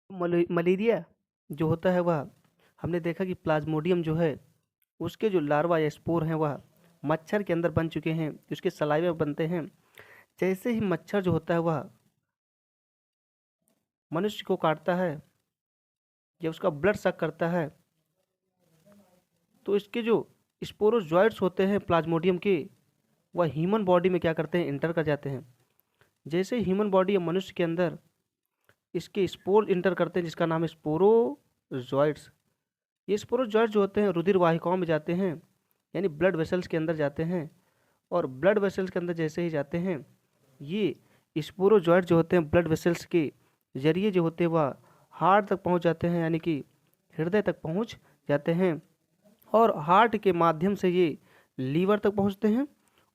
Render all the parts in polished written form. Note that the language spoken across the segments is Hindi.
मलेरिया जो होता है वह हमने देखा कि प्लाज्मोडियम जो है उसके जो लार्वा या स्पोर हैं वह मच्छर के अंदर बन चुके हैं, उसके सलाइवा में बनते हैं। जैसे ही मच्छर जो होता है वह मनुष्य को काटता है या उसका ब्लड सक करता है, तो इसके जो स्पोरोजॉइट्स होते हैं प्लाज्मोडियम के, वह ह्यूमन बॉडी में क्या करते हैं, इंटर कर जाते हैं। जैसे ह्यूमन बॉडी या मनुष्य के अंदर इसके स्पोर इंटर करते हैं, जिसका नाम है स्पोरोजॉइट्स। ये स्पोरोजॉइट्स जो होते हैं रुधिर वाहिकाओं में जाते हैं, यानी ब्लड वेसल्स के अंदर जाते हैं। और ब्लड वेसल्स के अंदर जैसे ही जाते हैं, ये स्पोरोजॉइट जो होते हैं ब्लड वेसल्स के जरिए जो होते हैं वह हार्ट तक पहुंच जाते हैं, यानी कि हृदय तक पहुंच जाते हैं। और हार्ट के माध्यम से ये लीवर तक पहुंचते हैं,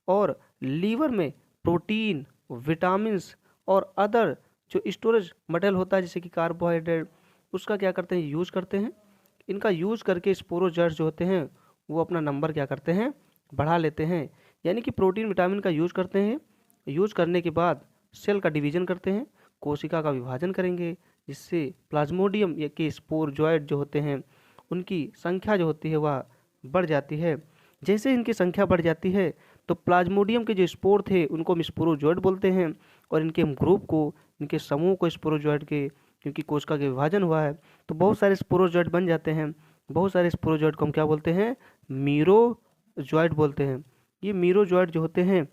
और लीवर में प्रोटीन, विटामिन्स और अदर जो स्टोरेज मटेरियल होता है जैसे कि कार्बोहाइड्रेट, उसका क्या करते हैं, यूज करते हैं। इनका यूज करके स्पोरोजॉइट्स जो होते हैं वो अपना नंबर क्या करते हैं, बढ़ा लेते हैं। यानी कि प्रोटीन विटामिन का यूज करते हैं, यूज करने के बाद सेल का डिवीजन करते हैं, कोशिका का विभाजन करेंगे, जिससे प्लाज्मोडियम या के स्पोरोजॉइट जो होते हैं उनकी संख्या जो होती है वह बढ़ जाती है। जैसे इनकी संख्या बढ़ जाती है तो प्लाज्मोडियम के जो स्पोर थे उनको हम स्पोरोजॉइट बोलते हैं, और इनके हम ग्रुप को, इनके समूह को स्पोरोजॉइट के, क्योंकि कोशिका का विभाजन हुआ है तो बहुत सारे स्पोरोजॉइट बन जाते हैं। बहुत सारे स्पोरोजॉइट को हम क्या बोलते हैं, मीरोजॉइट बोलते हैं। ये मीरोजॉइट जो होते हैं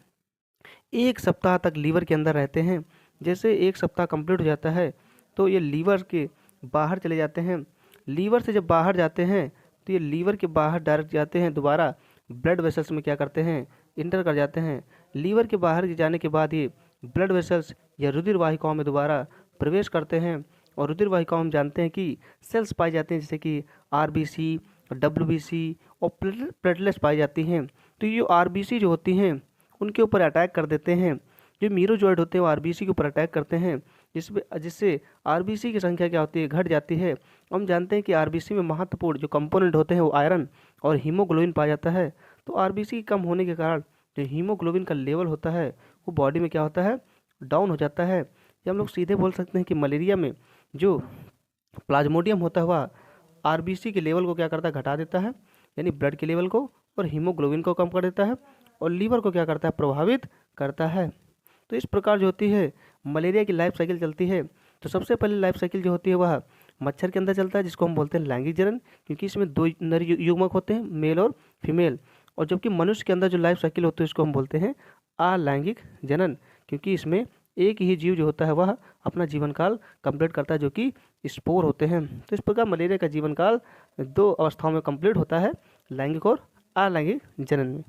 1 सप्ताह तक लीवर के अंदर रहते हैं। जैसे 1 सप्ताह कंप्लीट हो जाता है तो ये लीवर के बाहर चले जाते हैं। लीवर से जब बाहर जाते हैं तो ये लीवर के बाहर डायरेक्ट जाते हैं, दोबारा ब्लड वेसल्स में क्या करते हैं, इंटर कर जाते हैं। लीवर के बाहर जाने के बाद ये ब्लड वेसल्स या रुधिर वाहिकाओं में दोबारा प्रवेश करते हैं। और रुधिर वाहिकाओं हम जानते हैं कि सेल्स पाई जाती हैं, जैसे कि आरबीसी, डब्ल्यूबीसी और प्लेटलेट्स पाई जाती हैं। तो ये आरबीसी जो होती हैं उनके ऊपर अटैक कर देते हैं। जो मीरोजॉइट होते हैं वो आरबीसी के ऊपर अटैक करते हैं, जिससे आरबीसी की संख्या क्या होती है, घट जाती है। हम जानते हैं कि आरबीसी में महत्वपूर्ण जो कंपोनेंट होते हैं वो आयरन और हीमोग्लोबिन पाया जाता है। तो आरबीसी कम होने के कारण जो हीमोग्लोबिन का लेवल होता है वो बॉडी में क्या होता है, डाउन हो जाता है। या हम लोग सीधे बोल सकते हैं कि मलेरिया में जो प्लाज्मोडियम होता हुआ आरबीसी के लेवल को क्या करता है, घटा देता है, यानी ब्लड के लेवल को, और हीमोग्लोबिन को कम कर देता है, और लीवर को क्या करता है, प्रभावित करता है। तो इस प्रकार जो होती है मलेरिया की लाइफ साइकिल चलती है। तो सबसे पहले लाइफ साइकिल जो होती है वह मच्छर के अंदर चलता है, जिसको हम बोलते हैं लैंगिक जनन, क्योंकि इसमें 2 नर युग्मक होते हैं, मेल और फीमेल। और जबकि मनुष्य के अंदर जो लाइफ साइकिल होती है उसको हम बोलते हैं अलैंगिक जनन, क्योंकि इसमें एक ही जीव जो होता है वह अपना जीवन काल कंप्लीट करता है, जो कि स्पोर होते हैं। तो इस प्रकार मलेरिया का जीवन काल 2 अवस्थाओं में कंप्लीट होता है, लैंगिक और अलैंगिक जनन में।